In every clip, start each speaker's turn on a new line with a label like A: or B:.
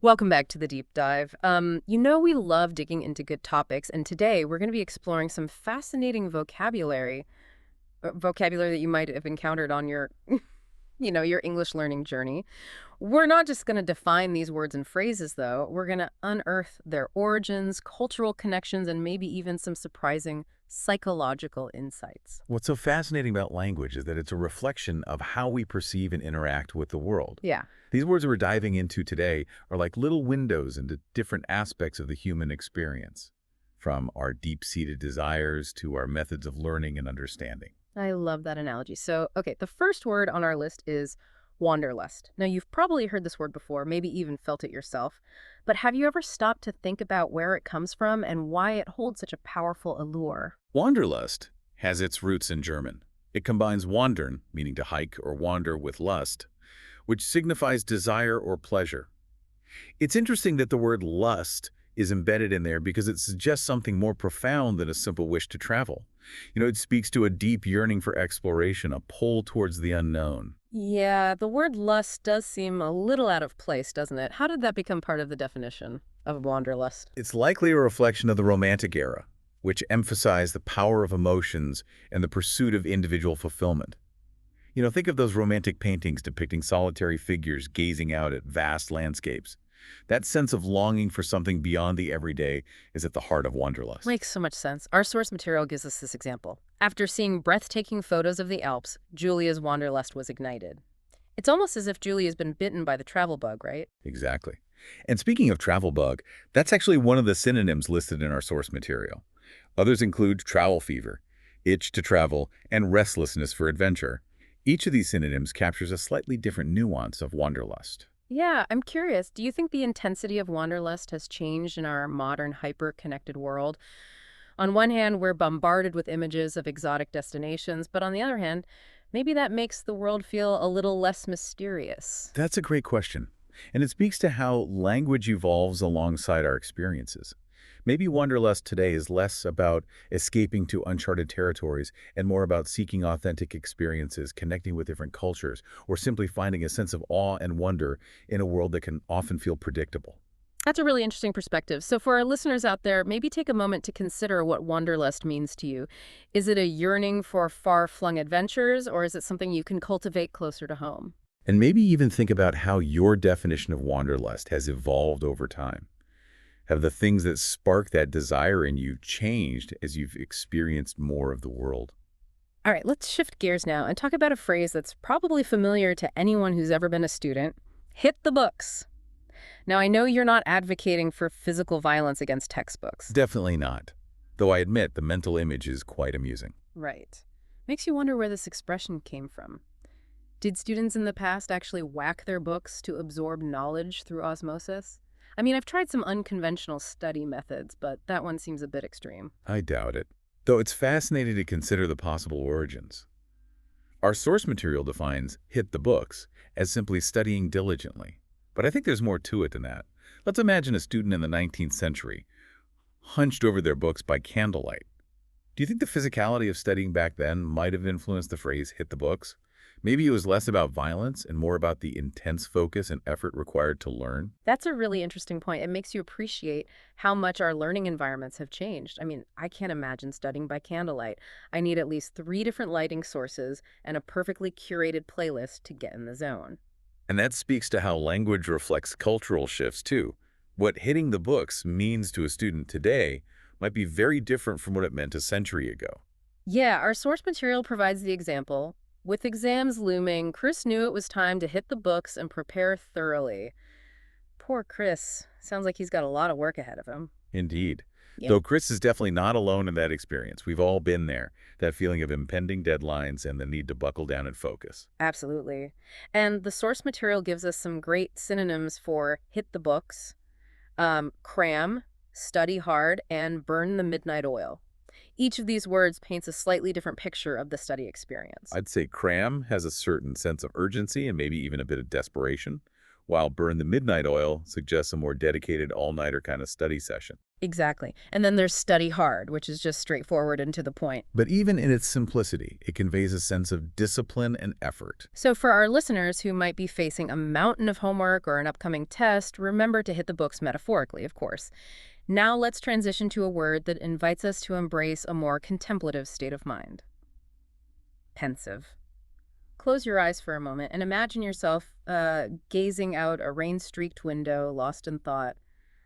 A: Welcome back to the deep dive. We love digging into good topics, and today we're going to be exploring some fascinating vocabulary that you might have encountered on your, your English learning journey. We're not just going to define these words and phrases, though. We're going to unearth their origins, cultural connections, and maybe even some surprising psychological insights.
B: What's so fascinating about language is that it's a reflection of how we perceive and interact with the world.
A: Yeah.
B: These words we're diving into today are like little windows into different aspects of the human experience, from our deep-seated desires to our methods of learning and understanding.
A: I love that analogy. So, okay, the first word on our list is wanderlust. Now, you've probably heard this word before, maybe even felt it yourself, but have you ever stopped to think about where it comes from and why it holds such a powerful allure?
B: Wanderlust has its roots in German. It combines wandern, meaning to hike or wander, with lust, which signifies desire or pleasure. It's interesting that the word lust is embedded in there because it suggests something more profound than a simple wish to travel. It speaks to a deep yearning for exploration, a pull towards the unknown.
A: Yeah, the word lust does seem a little out of place, doesn't it? How did that become part of the definition of wanderlust?
B: It's likely a reflection of the Romantic era, which emphasized the power of emotions and the pursuit of individual fulfillment. Think of those romantic paintings depicting solitary figures gazing out at vast landscapes. That sense of longing for something beyond the everyday is at the heart of wanderlust.
A: Makes so much sense. Our source material gives us this example. After seeing breathtaking photos of the Alps, Julia's wanderlust was ignited. It's almost as if Julia's been bitten by the travel bug, right?
B: Exactly. And speaking of travel bug, that's actually one of the synonyms listed in our source material. Others include travel fever, itch to travel, and restlessness for adventure. Each of these synonyms captures a slightly different nuance of wanderlust.
A: Yeah, I'm curious. Do you think the intensity of wanderlust has changed in our modern hyper-connected world? On one hand, we're bombarded with images of exotic destinations, but on the other hand, maybe that makes the world feel a little less mysterious.
B: That's a great question, and it speaks to how language evolves alongside our experiences. Maybe wanderlust today is less about escaping to uncharted territories and more about seeking authentic experiences, connecting with different cultures, or simply finding a sense of awe and wonder in a world that can often feel predictable.
A: That's a really interesting perspective. So for our listeners out there, maybe take a moment to consider what wanderlust means to you. Is it a yearning for far-flung adventures, or is it something you can cultivate closer to home?
B: And maybe even think about how your definition of wanderlust has evolved over time. Have the things that spark that desire in you changed as you've experienced more of the world?
A: All right, let's shift gears now and talk about a phrase that's probably familiar to anyone who's ever been a student. Hit the books. Now, I know you're not advocating for physical violence against textbooks.
B: Definitely not. Though I admit the mental image is quite amusing.
A: Right. Makes you wonder where this expression came from. Did students in the past actually whack their books to absorb knowledge through osmosis? I mean, I've tried some unconventional study methods, but that one seems a bit extreme.
B: I doubt it. Though it's fascinating to consider the possible origins. Our source material defines hit the books as simply studying diligently. But I think there's more to it than that. Let's imagine a student in the 19th century, hunched over their books by candlelight. Do you think the physicality of studying back then might have influenced the phrase hit the books? Maybe it was less about violence and more about the intense focus and effort required to learn?
A: That's a really interesting point. It makes you appreciate how much our learning environments have changed. I mean, I can't imagine studying by candlelight. I need at least 3 different lighting sources and a perfectly curated playlist to get in the zone.
B: And that speaks to how language reflects cultural shifts, too. What hitting the books means to a student today might be very different from what it meant a century ago.
A: Yeah, our source material provides the example. With exams looming, Chris knew it was time to hit the books and prepare thoroughly. Poor Chris. Sounds like he's got a lot of work ahead of him.
B: Indeed.
A: Yeah.
B: Though Chris is definitely not alone in that experience. We've all been there, that feeling of impending deadlines and the need to buckle down and focus.
A: Absolutely. And the source material gives us some great synonyms for hit the books, cram, study hard, and burn the midnight oil. Each of these words paints a slightly different picture of the study experience.
B: I'd say cram has a certain sense of urgency and maybe even a bit of desperation, while burn the midnight oil suggests a more dedicated all-nighter kind of study session.
A: Exactly. And then there's study hard, which is just straightforward and to the point.
B: But even in its simplicity, it conveys a sense of discipline and effort.
A: So for our listeners who might be facing a mountain of homework or an upcoming test, remember to hit the books metaphorically, of course. Now let's transition to a word that invites us to embrace a more contemplative state of mind. Pensive. Close your eyes for a moment and imagine yourself gazing out a rain-streaked window, lost in thought.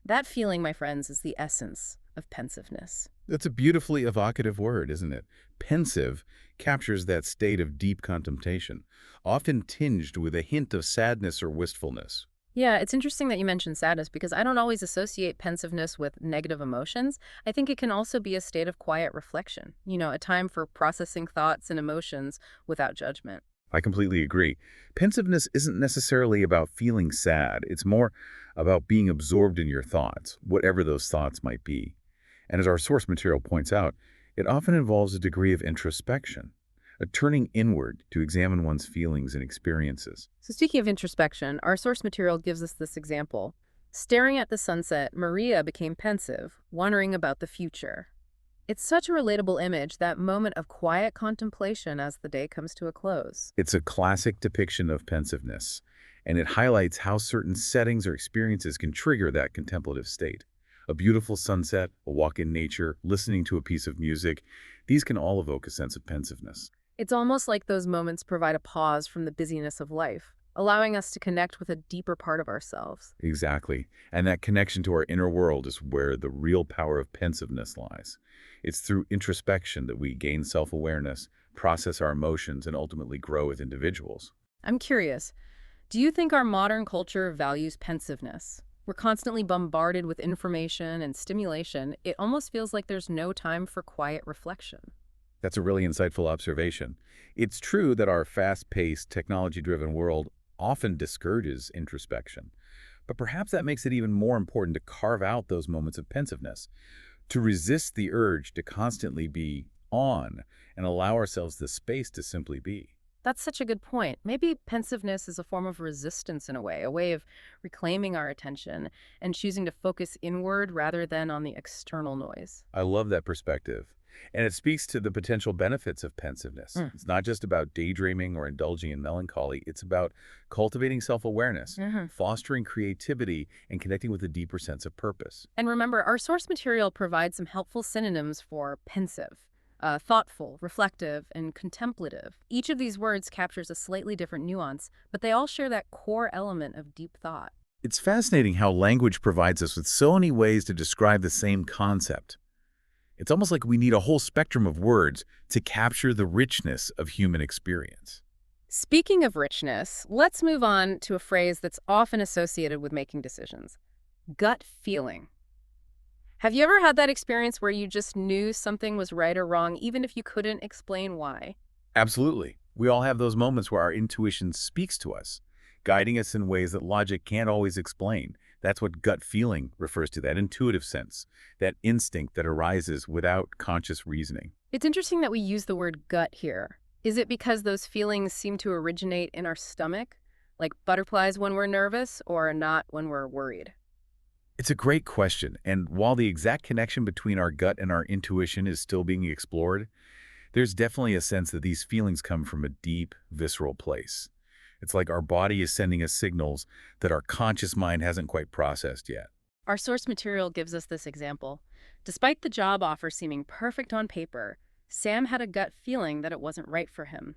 A: That feeling, my friends, is the essence of pensiveness.
B: That's a beautifully evocative word, isn't it? Pensive captures that state of deep contemplation, often tinged with a hint of sadness or wistfulness.
A: Yeah, it's interesting that you mentioned sadness because I don't always associate pensiveness with negative emotions. I think it can also be a state of quiet reflection, a time for processing thoughts and emotions without judgment.
B: I completely agree. Pensiveness isn't necessarily about feeling sad. It's more about being absorbed in your thoughts, whatever those thoughts might be. And as our source material points out, it often involves a degree of introspection, a turning inward to examine one's feelings and experiences.
A: So, speaking of introspection, our source material gives us this example. Staring at the sunset, Maria became pensive, wondering about the future. It's such a relatable image, that moment of quiet contemplation as the day comes to a close.
B: It's a classic depiction of pensiveness, and it highlights how certain settings or experiences can trigger that contemplative state. A beautiful sunset, a walk in nature, listening to a piece of music, these can all evoke a sense of pensiveness.
A: It's almost like those moments provide a pause from the busyness of life, allowing us to connect with a deeper part of ourselves.
B: Exactly. And that connection to our inner world is where the real power of pensiveness lies. It's through introspection that we gain self-awareness, process our emotions, and ultimately grow as individuals.
A: I'm curious, do you think our modern culture values pensiveness? We're constantly bombarded with information and stimulation. It almost feels like there's no time for quiet reflection.
B: That's a really insightful observation. It's true that our fast-paced, technology-driven world often discourages introspection, but perhaps that makes it even more important to carve out those moments of pensiveness, to resist the urge to constantly be on and allow ourselves the space to simply be.
A: That's such a good point. Maybe pensiveness is a form of resistance in a way of reclaiming our attention and choosing to focus inward rather than on the external noise.
B: I love that perspective. And it speaks to the potential benefits of pensiveness.
A: Mm.
B: It's not just about daydreaming or indulging in melancholy. It's about cultivating self-awareness,
A: Mhm.
B: fostering creativity, and connecting with a deeper sense of purpose.
A: And remember, our source material provides some helpful synonyms for pensive. Thoughtful, reflective, and contemplative. Each of these words captures a slightly different nuance, but they all share that core element of deep thought.
B: It's fascinating how language provides us with so many ways to describe the same concept. It's almost like we need a whole spectrum of words to capture the richness of human experience.
A: Speaking of richness, let's move on to a phrase that's often associated with making decisions: gut feeling. Have you ever had that experience where you just knew something was right or wrong, even if you couldn't explain why?
B: Absolutely. We all have those moments where our intuition speaks to us, guiding us in ways that logic can't always explain. That's what gut feeling refers to, that intuitive sense, that instinct that arises without conscious reasoning.
A: It's interesting that we use the word gut here. Is it because those feelings seem to originate in our stomach, like butterflies when we're nervous, or not when we're worried?
B: It's a great question, and while the exact connection between our gut and our intuition is still being explored, there's definitely a sense that these feelings come from a deep, visceral place. It's like our body is sending us signals that our conscious mind hasn't quite processed yet.
A: Our source material gives us this example. Despite the job offer seeming perfect on paper, Sam had a gut feeling that it wasn't right for him.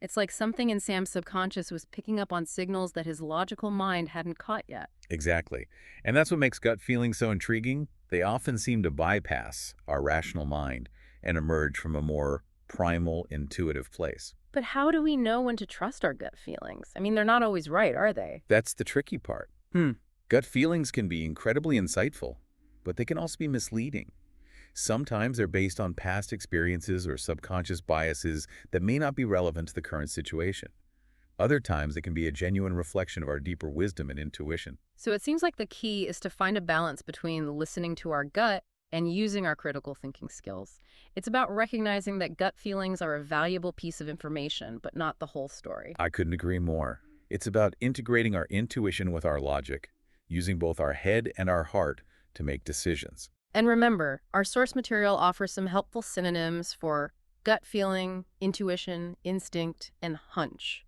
A: It's like something in Sam's subconscious was picking up on signals that his logical mind hadn't caught yet.
B: Exactly. And that's what makes gut feelings so intriguing. They often seem to bypass our rational mind and emerge from a more primal, intuitive place.
A: But how do we know when to trust our gut feelings? I mean, they're not always right, are they?
B: That's the tricky part.
A: Hmm.
B: Gut feelings can be incredibly insightful, but they can also be misleading. Sometimes they're based on past experiences or subconscious biases that may not be relevant to the current situation. Other times, it can be a genuine reflection of our deeper wisdom and intuition.
A: So it seems like the key is to find a balance between listening to our gut and using our critical thinking skills. It's about recognizing that gut feelings are a valuable piece of information, but not the whole story.
B: I couldn't agree more. It's about integrating our intuition with our logic, using both our head and our heart to make decisions.
A: And remember, our source material offers some helpful synonyms for gut feeling, intuition, instinct, and hunch.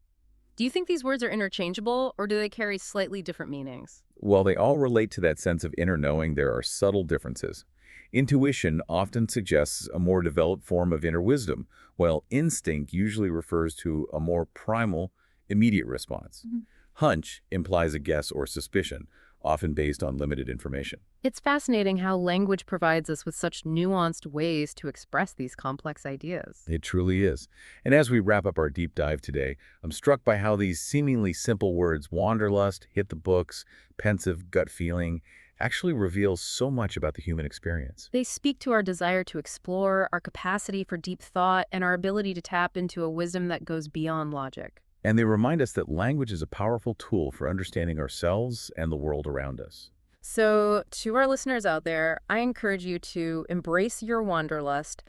A: Do you think these words are interchangeable, or do they carry slightly different meanings?
B: While they all relate to that sense of inner knowing, there are subtle differences. Intuition often suggests a more developed form of inner wisdom, while instinct usually refers to a more primal, immediate response. Hunch implies a guess or suspicion, often based on limited information.
A: It's fascinating how language provides us with such nuanced ways to express these complex ideas.
B: It truly is. And as we wrap up our deep dive today, I'm struck by how these seemingly simple words, wanderlust, hit the books, pensive, gut feeling, actually reveal so much about the human experience.
A: They speak to our desire to explore, our capacity for deep thought, and our ability to tap into a wisdom that goes beyond logic.
B: And they remind us that language is a powerful tool for understanding ourselves and the world around us.
A: So, to our listeners out there, I encourage you to embrace your wanderlust,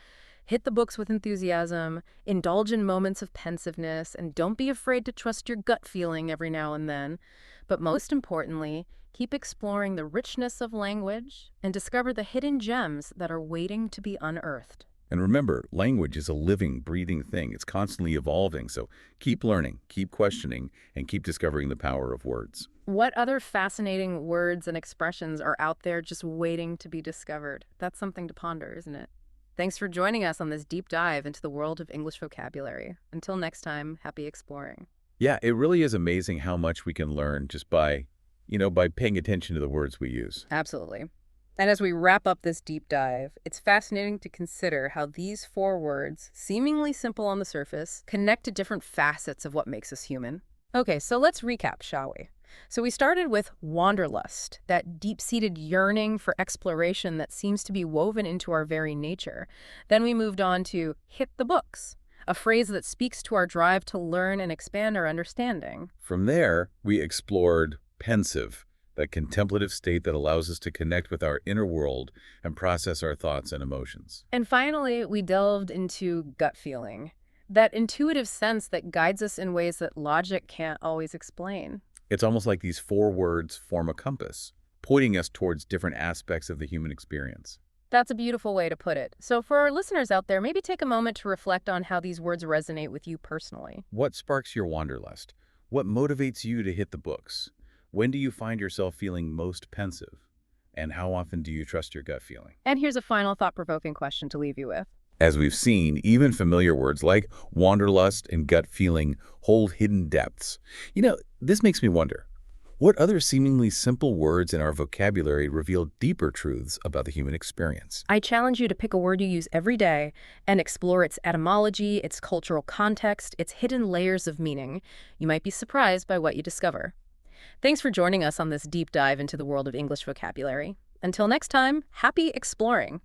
A: hit the books with enthusiasm, indulge in moments of pensiveness, and don't be afraid to trust your gut feeling every now and then. But most importantly, keep exploring the richness of language and discover the hidden gems that are waiting to be unearthed.
B: And remember, language is a living, breathing thing. It's constantly evolving, so keep learning, keep questioning, and keep discovering the power of words.
A: What other fascinating words and expressions are out there just waiting to be discovered? That's something to ponder, isn't it? Thanks for joining us on this deep dive into the world of English vocabulary. Until next time, happy exploring.
B: Yeah, it really is amazing how much we can learn just by paying attention to the words we use.
A: Absolutely. And as we wrap up this deep dive, it's fascinating to consider how these four words, seemingly simple on the surface, connect to different facets of what makes us human. Okay, so let's recap, shall we? So we started with wanderlust, that deep-seated yearning for exploration that seems to be woven into our very nature. Then we moved on to hit the books, a phrase that speaks to our drive to learn and expand our understanding.
B: From there, we explored pensive, that contemplative state that allows us to connect with our inner world and process our thoughts and emotions.
A: And finally, we delved into gut feeling, that intuitive sense that guides us in ways that logic can't always explain.
B: It's almost like these four words form a compass, pointing us towards different aspects of the human experience.
A: That's a beautiful way to put it. So for our listeners out there, maybe take a moment to reflect on how these words resonate with you personally.
B: What sparks your wanderlust? What motivates you to hit the books? When do you find yourself feeling most pensive? And how often do you trust your gut feeling?
A: And here's a final thought-provoking question to leave you with.
B: As we've seen, even familiar words like wanderlust and gut feeling hold hidden depths. This makes me wonder, what other seemingly simple words in our vocabulary reveal deeper truths about the human experience?
A: I challenge you to pick a word you use every day and explore its etymology, its cultural context, its hidden layers of meaning. You might be surprised by what you discover. Thanks for joining us on this deep dive into the world of English vocabulary. Until next time, happy exploring!